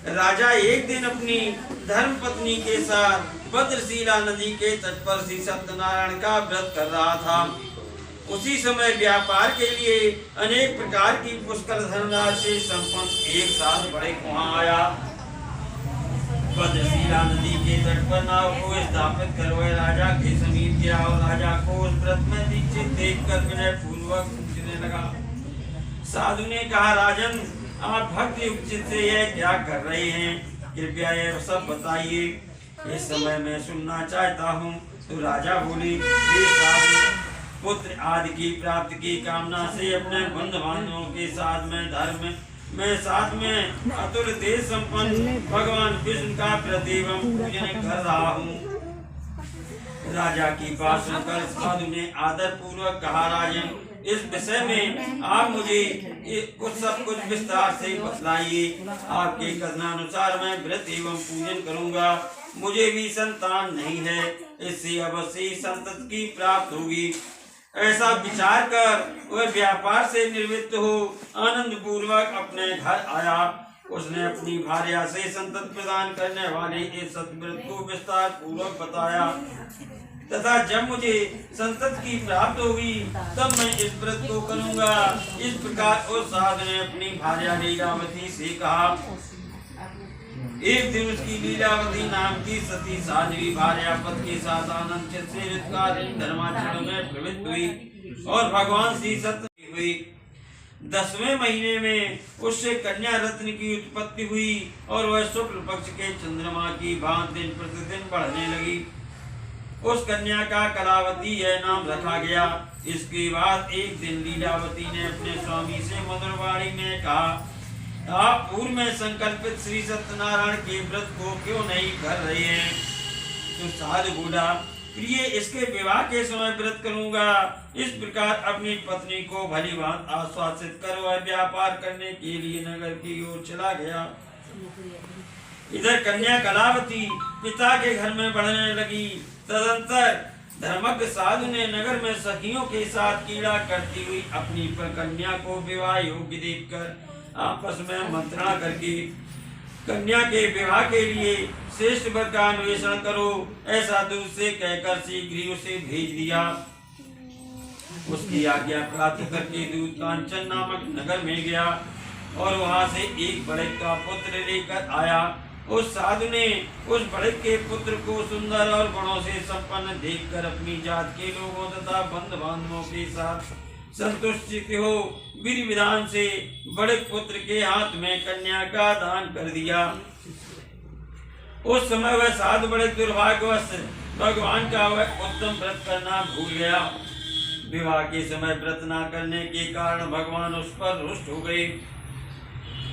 राजा एक दिन अपनी धर्म पत्नी के साथ भद्रशिला नदी के तट पर श्री सत्यनारायण का व्रत कर रहा था। उसी समय व्यापार के लिए अनेक प्रकार की पुष्कर धनराशि से संपन्न एक साथ बड़े वहां आया। भद्रशिला नदी के तट पर नाव को स्थापित कर वह राजा के समीप गया और राजा को उस व्रत में दीक्षित देखकर विनय पूर्वक पूछने लगा। साधु ने कहा, राजन, आप भक्ति उचित से यह क्या कर रहे हैं? कृपया यह सब बताइए, इस समय मैं सुनना चाहता हूँ। तो राजा बोले, पुत्र आदि की प्राप्ति की कामना से अपने बंधु बांधवों के साथ में अतुल तेज संपन्न भगवान विष्णु का प्रतिदिन पूजन कर रहा हूँ। राजा की बात सुनकर साधु ने आदर पूर्वक कहा, राजन, इस विषय में आप मुझे सब कुछ विस्तार से बतलाइए। आपके कथनानुसार मैं व्रत एवं पूजन करूंगा। मुझे भी संतान नहीं है, इससे अवश्य संतति की प्राप्त होगी। ऐसा विचार कर वह व्यापार से निवृत्त हो आनंद पूर्वक अपने घर आया। उसने अपनी भार्या से संतति प्रदान करने वाले इस सत्व्रत को विस्तार पूर्वक बताया तथा जब मुझे संतति की प्राप्त होगी तब मैं इस व्रत को करूंगा। इस प्रकार उस साधु ने अपनी भार्या लीलावती से कहा। एक दिन उसकी लीलावती नाम की सती साध्वी भार्या पद के साथ आनंद चित्त से ऋतुकालीन धर्माचरण में प्रवृत्त हुई और भगवान श्री सत्य हुई। 10वें महीने में उससे कन्या रत्न की उत्पत्ति हुई और वह शुक्ल पक्ष के चंद्रमा की भांति दिन प्रतिदिन बढ़ने लगी। उस कन्या का कलावती यह नाम रखा गया। इसके बाद एक दिन लीलावती ने अपने स्वामी से मधुर वाणी में कहा, आप पूर्व में संकल्पित श्री सत्यनारायण के व्रत को क्यों नहीं कर रहे हैं? तो साधु बोला, प्रिय, इसके विवाह के समय व्रत करूंगा। इस प्रकार अपनी पत्नी को भली भांति आश्वासित कर वह व्यापार करने के लिए नगर की ओर चला गया। इधर कन्या कलावती पिता के घर में बढ़ने लगी। तदंतर धर्मज्ञ साधु ने नगर में सखियों के साथ कीड़ा करती हुई अपनी कन्या को विवाह योग्य देखकर आपस में मंत्रणा करके कन्या के विवाह के लिए श्रेष्ठ वर का अन्वेषण करो, ऐसा दूत से कहकर शीघ्र ही उसे भेज दिया। उसकी आज्ञा प्राप्त करके दूत कांचन नामक नगर में गया और वहां से एक बड़क का पुत्र लेकर आया। उस साधु ने उस बड़क के पुत्र को सुंदर और गुणों से संपन्न देखकर अपनी जात के लोगों तथा बंधु बांधवों के साथ संतुष्ट हो विधि विधान से बड़े पुत्र के हाथ में कन्या का दान कर दिया। उस समय वह साधु बड़े दुर्भाग्यवश भगवान का वह उत्तम व्रत करना भूल गया। विवाह के समय व्रत न करने के कारण भगवान उस पर रुष्ट हो गए।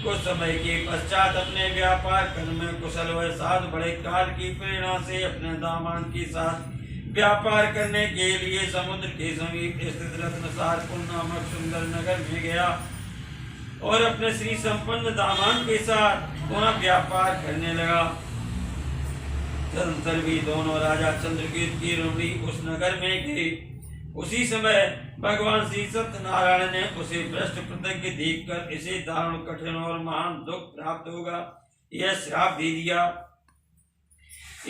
कुछ समय के पश्चात अपने व्यापार कर्म में कुशल वह साधु बड़े काल की प्रेरणा से अपने दामान के साथ व्यापार करने के लिए समुद्र के समीप स्थित रत्नसारपुर नामक सुंदर नगर में गया और अपने श्री संपन्न दामान के साथ वहां व्यापार करने लगा। तदंतर भी दोनों राजा चंद्रकेतु की रमणी उस नगर में गए। उसी समय भगवान श्री सत्यनारायण ने उसे भ्रष्ट प्रतिज्ञ देखकर इसे दारुण कठिन और महान दुख प्राप्त होगा यह श्राप दे दिया।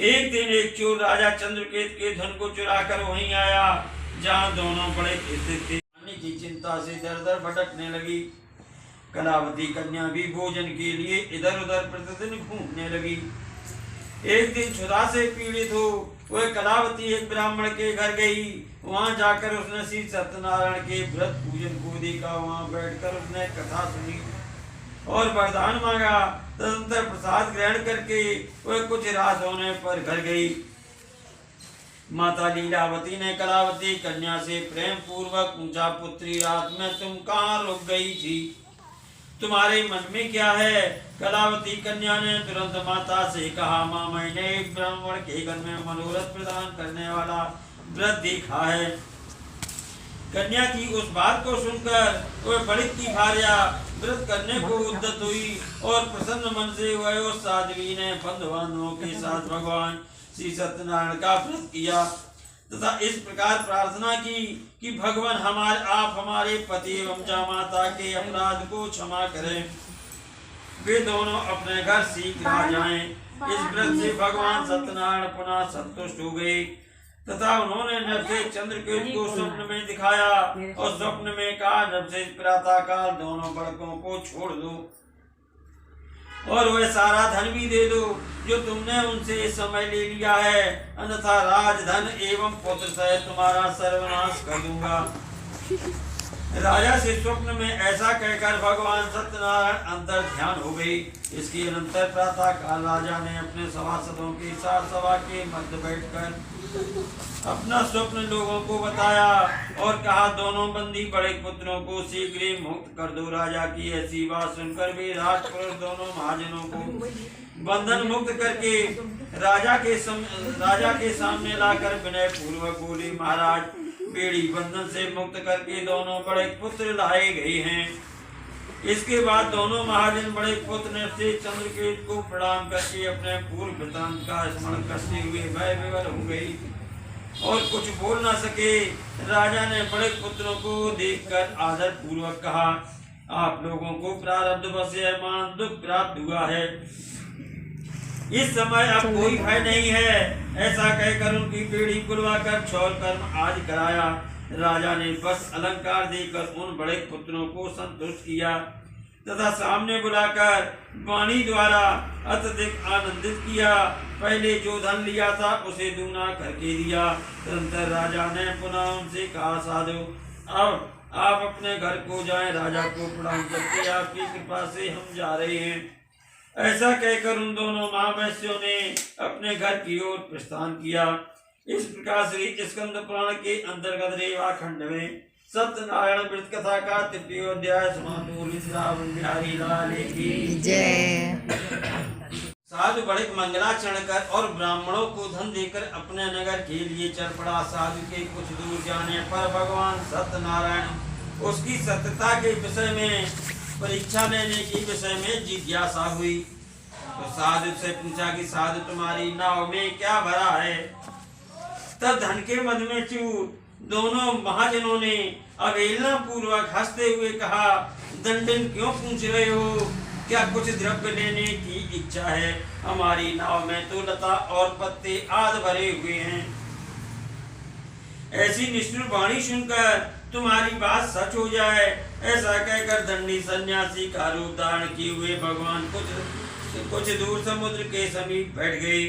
एक दिन एक चोर राजा चंद्रकेतु के धन को चुराकर वहीं आया जहां दोनों बड़े स्थित थे। खाने की चिंता से दर दर भटकने लगी। कलावती कन्या भी भोजन के लिए इधर उधर प्रतिदिन घूमने लगी। एक दिन क्षुधा से पीड़ित हो वह कलावती एक ब्राह्मण के घर गई। वहां जाकर उसने श्री सत्यनारायण के व्रत पूजन को देखा। वहां बैठकर उसने कथा सुनी और वरदान मांगा। तदंतर प्रसाद ग्रहण करके वह कुछ रात होने पर घर गई। माता लीलावती ने कलावती कन्या से प्रेम पूर्वक पूछा, पुत्री, रात में तुम कहाँ रुक गई थी? तुम्हारे मन में क्या है? कलावती कन्या ने तुरंत माता से कहा, माँ, मैंने एक ब्राह्मण के घर में मनोरथ प्रदान करने वाला व्रत देखा है। कन्या की उस बात को सुनकर वह बड़क की भार्या व्रत करने को उद्यत हुई और प्रसन्न मन से वह उस साध्वी ने बंधु बांधवों के साथ भगवान श्री सत्यनारायण का व्रत किया तथा इस प्रकार प्रार्थना की कि भगवान आप हमारे पति एवं जामाता के अपराध को क्षमा करें। वे दोनों अपने घर शीघ्र आ जाएं। इस व्रत से भगवान सत्यनारायण पुनः संतुष्ट हो गए तथा उन्होंने नरसेन चंद्रकेतु को स्वप्न में दिखाया और स्वप्न में कहा, नरसेन प्रातःकाल दोनों बालकों को छोड़ दो और वह सारा धन भी दे दो जो तुमने उनसे इस समय ले लिया है, अन्यथा राजधन एवं पुत्र सहित तुम्हारा सर्वनाश कर दूंगा। राजा से स्वप्न में ऐसा कहकर भगवान सत्यनारायण अंतर ध्यान हो गई। इसके अनंतर प्रातः काल राजा ने अपने सभासदों के साथ सभा के मध्य बैठकर अपना स्वप्न लोगों को बताया और कहा, दोनों बंदी बड़े पुत्रों को शीघ्र ही मुक्त कर दो। राजा की ऐसी बात सुनकर भी राजपुरुष दोनों महाजनों को बंधन मुक्त करके राजा के सामने लाकर विनय पूर्वक बोले, महाराज बेड़ी बंधन से मुक्त करके दोनों बड़े पुत्र लाए गए हैं। इसके बाद दोनों महाजन बड़े पुत्र नरसेन चंद्रकेतु को प्रणाम करके अपने पूर्व वृत्तांत का स्मरण करते हुए भय विवल हो गई और कुछ बोल न सके। राजा ने बड़े पुत्रों को देखकर आदर पूर्वक कहा, आप लोगों को प्रारब्ध वश मान दुख प्राप्त हुआ है, इस समय अब कोई भय नहीं है। ऐसा कहकर उनकी पीढ़ी बुलवाकर क्षौर कर्म आज कराया। राजा ने बस अलंकार देकर उन बड़े पुत्रों को संतुष्ट किया तथा सामने बुलाकर वाणी द्वारा अत्यधिक आनंदित किया। पहले जो धन लिया था उसे दूना करके दिया। तदंतर राजा ने पुनः उनसे कहा, साधु अब आप अपने घर को जाएं, राजा को प्रणाम करके आपकी कृपा से हम जा रहे हैं। ऐसा कहकर उन दोनों महावैश्यों ने अपने घर की ओर प्रस्थान किया। इस प्रकार श्री स्कंद पुराण के अंतर्गत रेवा खंड में सत्यनारायण व्रत कथा का तृतीय अध्याय समाप्त हुआ। श्रावण बिहारी लाल की जय। साधु बड़े मंगलाचरण कर और ब्राह्मणों को धन देकर अपने नगर के लिए चल पड़ा। साधु के कुछ दूर जाने पर भगवान सत्यनारायण उसकी सत्यता के विषय में परीक्षा लेने के विषय में जिज्ञासा हुई तो साधु से पूछा कि साधु तुम्हारी नाव में क्या भरा है। तब धन के मद में चूर दोनों महाजनों ने अवहेलना पूर्वक हंसते हुए कहा, दंडन क्यों पूछ रहे हो, क्या कुछ द्रव्य लेने की इच्छा है? हमारी नाव में तो लता और पत्ते आदि भरे हुए हैं। ऐसी निष्ठुर वाणी सुनकर तुम्हारी बात सच हो जाए, ऐसा कहकर दंडी सन्यासी का रूप धारण किए हुए भगवान कुछ दूर समुद्र के समीप बैठ गए।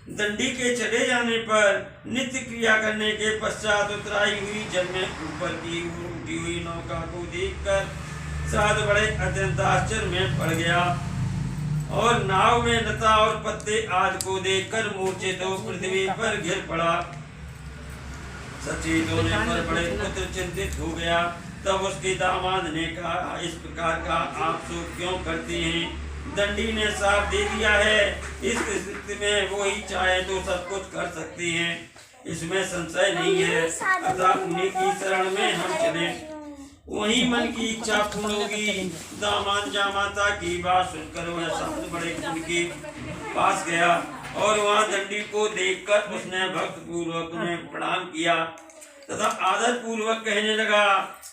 दंडी के चले जाने पर नित्य क्रिया करने के पश्चात उतराई हुई जल में ऊपर की उठी हुई नौका को देखकर साधु बड़े अत्यंत आश्चर्य में पड़ गया और नाव में लता और पत्ते आदि को देखकर मूर्छित हो पृथ्वी पर गिर पड़ा। सचेत होने पर बड़े पुत्र चिंतित हो गया। तब उसके दामाद ने कहा, इस प्रकार का आप शोक क्यों करते हैं? दंडी ने साफ दे दिया है, इस स्थिति में वो ही चाहे तो सब कुछ कर सकते हैं, इसमें संशय नहीं है। अतः उन्हीं की शरण में हम चले, वही मन की इच्छा पूर्ण होगी। दामाद जामाता की बात सुनकर वह शब्द बड़े कुंड के पास गया और वहाँ दंडी को देखकर उसने भक्त पूर्वक उन्हें प्रणाम किया तथा आदर पूर्वक कहने लगा,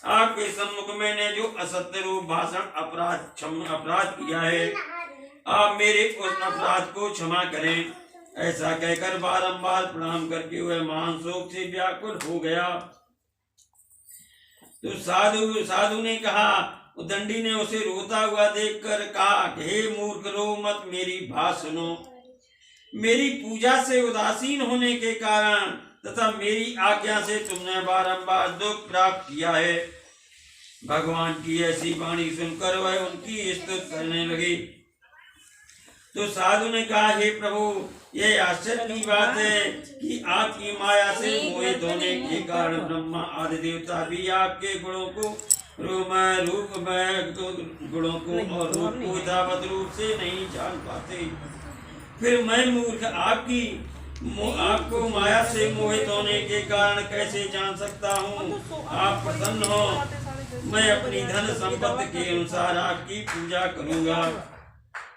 आपके सम्मुख मैंने जो असत्य रूप भाषण अपराध किया है, आप मेरे उस अपराध को क्षमा करें। ऐसा कहकर बारंबार प्रणाम करके वह महान शोक से व्याकुल हो गया। तो साधु ने कहा, दंडी ने उसे रोता हुआ देखकर कहा, हे मूर्ख रो मत, मेरी बात सुनो। मेरी पूजा से उदासीन होने के कारण तथा मेरी आज्ञा से तुमने बारंबार दुख प्राप्त किया है। भगवान की ऐसी वाणी सुनकर वह उनकी स्तुति करने लगी। तो साधु ने कहा, हे प्रभु, यह आश्चर्य की बात है कि आपकी माया से मोहित होने के कारण ब्रह्मा आदि देवता भी आपके गुणों को गुणों को और रूप को यथावत रूप से नहीं जान पाते। फिर मैं मूर्ख आपको माया से मोहित होने के कारण कैसे जान सकता हूँ? आप प्रसन्न हो, मैं अपनी धन संपत्ति के अनुसार आपकी पूजा करूँगा।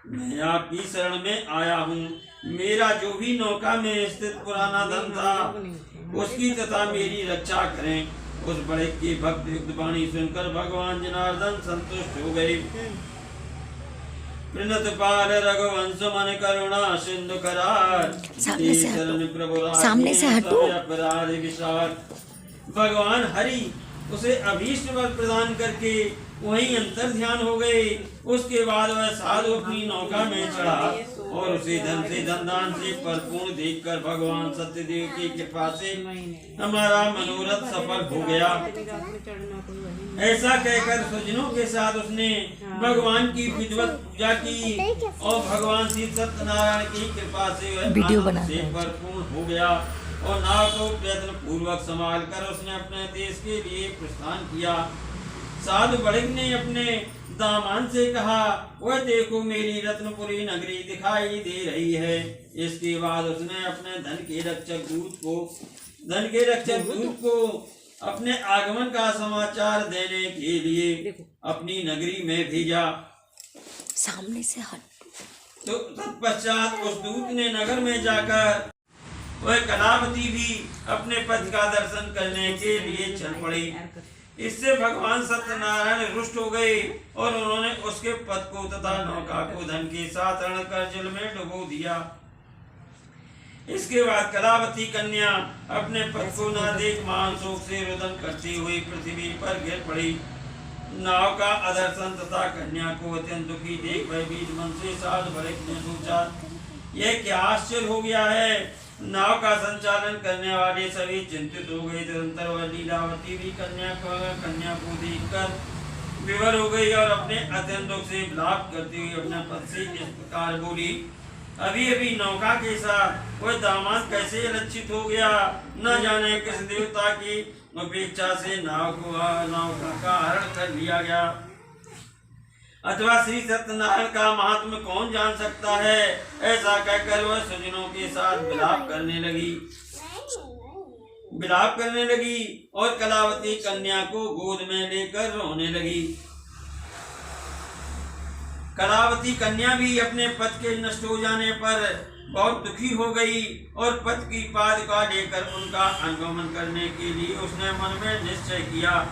मैं आपकी शरण में आया हूँ। मेरा जो भी नौका में स्थित पुराना धन था उसकी तथा मेरी रक्षा करें। उस बड़े की भक्त युक्त वाणी सुनकर भगवान जनार्दन संतुष्ट हो गए प्रणत पाल रघुवंश मन करुणा सिंधु करार। सामने से हटो। अपराध विशाल। भगवान हरि उसे अभीष्ट वर प्रदान करके वहीं अंतर ध्यान हो गए। उसके बाद वह साधु अपनी नौका में चढ़ा और उसे धन से धनदान से परिपूर्ण देखकर भगवान सत्यदेव की कृपा से हमारा मनोरथ सफल हो गया। ऐसा कहकर सुजनों के साथ उसने भगवान की विधिवत पूजा की और भगवान श्री सत्यनारायण की कृपा से वह परिपूर्ण हो गया और नाव को प्रयत्न पूर्वक संभाल कर उसने अपने देश के लिए प्रस्थान किया। साधु बड़िक ने अपने दामान से कहा, वह देखो मेरी रत्नपुरी नगरी दिखाई दे रही है। इसके बाद उसने अपने धन के रक्षक दूत को अपने आगमन का समाचार देने के लिए अपनी नगरी में भेजा। सामने से हट। तो तत्पश्चात उस दूत ने नगर में जाकर वह कलावती भी अपने पति का दर्शन करने के लिए चल पड़ी। इससे भगवान सत्यनारायण रुष्ट हो गए और उन्होंने उसके पति को तथा नौका को धन के साथ रण कर जल में डुबो दिया। इसके बाद कलावती कन्या अपने पति को न देख महान शोक से रुदन करती हुई पृथ्वी पर गिर पड़ी। नाव का अदर्शन तथा कन्या को अत्यंत दुखी देख भयभीत मन से साधु बड़िक ने सोचा, यह क्या आश्चर्य हो गया है। नाव का संचालन करने वाले सभी चिंतित हो गए। तदंतर वह लीलावती भी कन्या को देखकर विवल हो गई और अपने अत्यंत दुख से विलाप करती हुई अपने पति से इस प्रकार बोली, अभी अभी नौका के साथ वह दामाद कैसे लज्जित हो गया। न जाने किस देवता की अपेक्षा से नौका का हरण कर लिया गया, अथवा श्री सत्यनारायण का महात्म कौन जान सकता है। ऐसा कहकर वह सुजनों के साथ विलाप करने लगी और कलावती कन्या को गोद में लेकर रोने लगी। कलावती कन्या भी अपने पति के नष्ट हो जाने पर बहुत दुखी हो गई और पति की पादुका लेकर उनका अनुगमन करने के लिए उसने मन में निश्चय किया।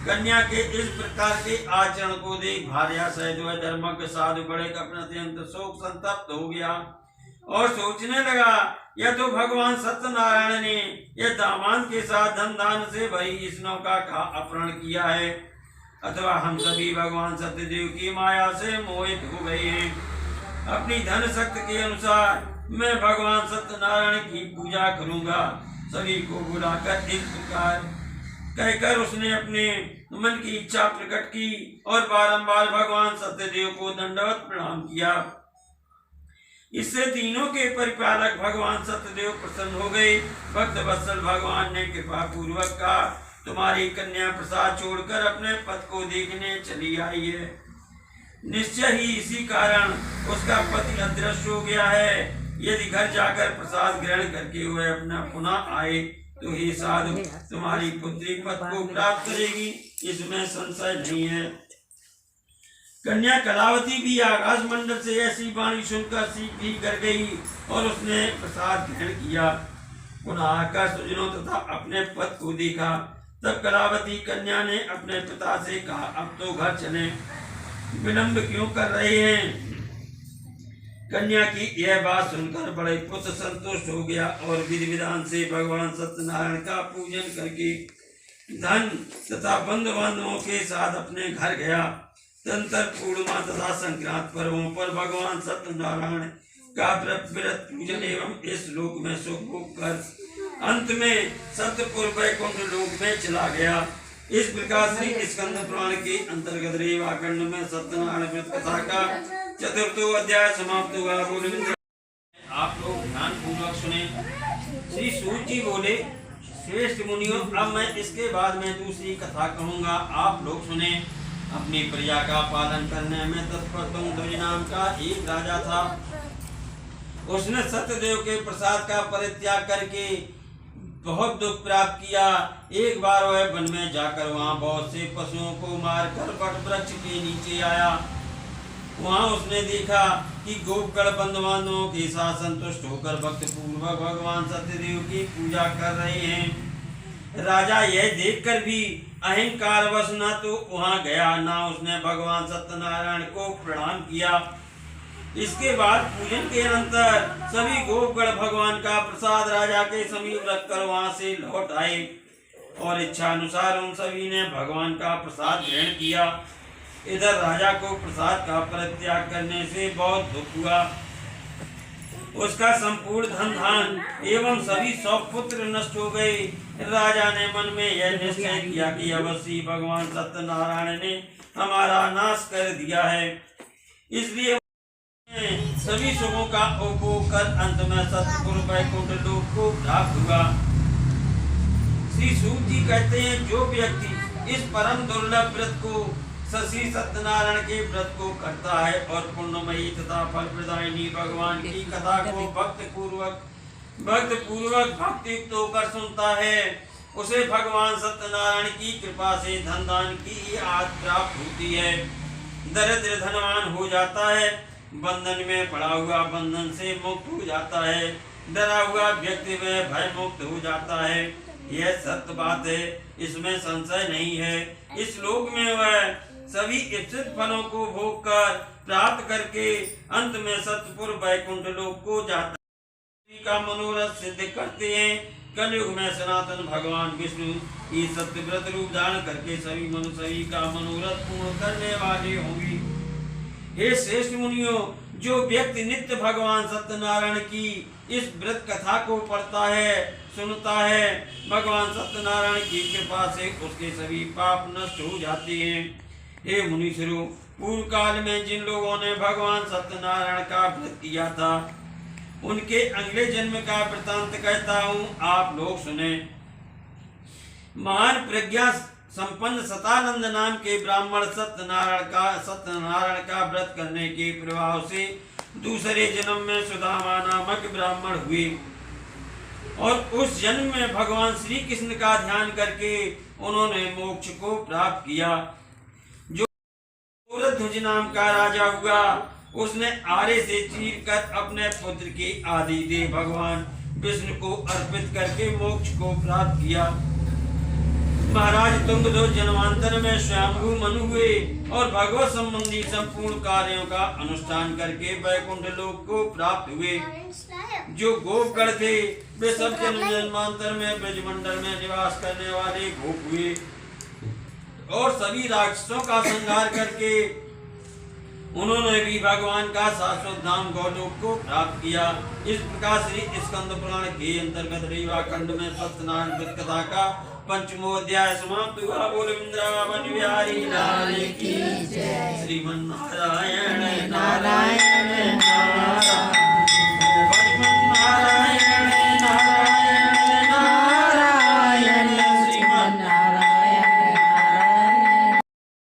कन्या के इस प्रकार के आचरण को देख भार्या सहित वह धर्मज्ञ साधु बड़िक अपने अत्यंत शोक संतप्त हो गया और सोचने लगा, यह तो भगवान सत्यनारायण ने यह दामान के साथ धन दान से भरी इस नौका का अपहरण किया है, अथवा हम सभी भगवान सत्यदेव की माया से मोहित हो गए हैं। अपनी धन शक्ति के अनुसार मैं भगवान सत्यनारायण की पूजा करूंगा। सभी को बुलाकर इस प्रकार कहकर उसने अपने मन की इच्छा प्रकट की और बारंबार भगवान सत्यदेव को दंडवत प्रणाम किया। इससे तीनों के परिपालक भगवान सत्यदेव प्रसन्न हो गए। भक्त वत्सल भगवान ने कृपा पूर्वक कहा, तुम्हारी कन्या प्रसाद छोड़कर अपने पति को देखने चली आई है। निश्चय ही इसी कारण उसका पति अदृश्य हो गया है। यदि घर जाकर प्रसाद ग्रहण करके वह अपना पुनः आए तो हे साधु तुम्हारी पुत्री पद को प्राप्त करेगी, इसमें संशय नहीं है। कन्या कलावती भी आकाश मंडल से ऐसी वाणी सुनकर सीख भी कर गई और उसने प्रसाद ग्रहण किया। पुनः आकर सुजनों तथा अपने पद को देखा। तब कलावती कन्या ने अपने पिता से कहा, अब तो घर चले, विलंब क्यों कर रहे हैं। कन्या की यह बात सुनकर बड़े पुत्र संतुष्ट हो गया और विधि विधान से भगवान सत्यनारायण का पूजन करके धन तथा बंधु बांधवों के साथ अपने घर गया। तंत्र पूर्णिमा तथा संक्रांत पर्वों पर भगवान सत्यनारायण का व्रत पूजन एवं इस लोक में सुख भोग कर अंत में सत्यपुर वैकुंठ लोक में चला गया। इस प्रकार श्री स्कंद पुराण के अंतर्गत रेवाखंड में सत्यनारायण व्रत कथा का चतुर्थो अध्याय समाप्त हुआ। आप लोग ध्यान पूर्वक सुने। श्री सूत जी बोले, श्रेष्ठ मुनियों, अब मैं इसके बाद में दूसरी कथा कहूँगा, आप लोग सुने। अपनी प्रजा का पालन करने में तत्पर तुंगध्वज नाम का एक राजा था। उसने सत्यदेव के प्रसाद का परित्याग करके बहुत दुख प्राप्त किया। एक बार वह वन में जाकर वहाँ बहुत से पशुओं को मारकर वट वृक्ष के नीचे आया। वहाँ उसने देखा कि गोपगढ़ बंधुबांधवों के साथ संतुष्ट होकर भक्त पूर्वक भगवान सत्यदेव की पूजा कर रहे हैं। राजा यह देखकर भी अहंकारवश न तो वहाँ गया, न उसने भगवान सत्यनारायण को प्रणाम किया इसके बाद पूजन के अनंतर सभी गोपगण भगवान का प्रसाद राजा के समीप रखकर वहां से लौट आए और इच्छा अनुसार उन सभी ने भगवान का प्रसाद ग्रहण किया। इधर राजा को प्रसाद का परित्याग करने से बहुत दुख हुआ। उसका संपूर्ण धन धान एवं सभी 100 पुत्र नष्ट हो गए। राजा ने मन में यह निश्चय किया कि अवश्य भगवान सत्यनारायण ने हमारा नाश कर दिया है, इसलिए सभी सुखों का उपभोग कर अंत में सतपुर वैकुंठ लोक को प्राप्त हुआ। श्री सूत जी कहते हैं, जो व्यक्ति इस परम दुर्लभ व्रत को श्री सत्यनारायण के व्रत को करता है और पुण्यमयी तथा फल प्रदायिनी भगवान की कथा को भक्ति पूर्वक भक्ति युक्त होकर सुनता है, उसे भगवान सत्यनारायण की कृपा से धन दान की आदि प्राप्त होती है। दरिद्र धनवान हो जाता है, बंधन में पड़ा हुआ बंधन से मुक्त हो जाता है, डरा हुआ व्यक्ति में भय मुक्त हो जाता है। यह सत्य बात है, इसमें संशय नहीं है। इस लोक में वह सभी इच्छित फलों को भोग कर प्राप्त करके अंत में सतपुर वैकुंठ लोक को जाता है, का मनोरथ सिद्ध करते हैं। कलयुग में सनातन भगवान विष्णु इस सत्य व्रत रूप धारण करके सभी का मनोरथ पूर्ण करने वाले होंगे। हे श्रेष्ठ मुनियों, जो व्यक्ति नित्य भगवान सत्यनारायण की इस व्रत कथा को पढ़ता है, सुनता है, भगवान सत्यनारायण की कृपा से उसके सभी पाप नष्ट हो जाते हैं। हे मुनीश्वरों, पूर्व काल में जिन लोगों ने भगवान सत्यनारायण का व्रत किया था, उनके अगले जन्म का वृतांत कहता हूँ, आप लोग सुने। महान प्रज्ञा संपन्न सतानंद नाम के ब्राह्मण सत्यनारायण का व्रत करने के प्रभाव से दूसरे जन्म में सुदामा नामक ब्राह्मण हुए और उस जन्म में भगवान श्री कृष्ण का ध्यान करके उन्होंने मोक्ष को प्राप्त किया। जो ध्वज नाम का राजा हुआ, उसने आरे से चीर कर अपने पुत्र के आदिदेव भगवान विष्णु को अर्पित करके मोक्ष को प्राप्त किया। महाराज तुंगध्वज जन्मांतर में स्वयंभू मनु हुए और भगवत संबंधी संपूर्ण कार्यों का अनुष्ठान करके वैकुंठ लोक को प्राप्त हुए। जो गोपगण थे, वे सब जन्मांतर में ब्रजमंडल में निवास करने वाले गोप हुए और सभी राक्षसों का संहार करके उन्होंने भी भगवान का शाश्वत धाम गौलोक को प्राप्त किया। इस प्रकार श्री स्कंद पुराण के अंतर्गत रेवा खंड में सत्यनारायण व्रत कथा का 5वां अध्याय समाप्त हुआ। बोल वृंदावन बिहारी लाल की जय। श्रीमन नारायण नारायण।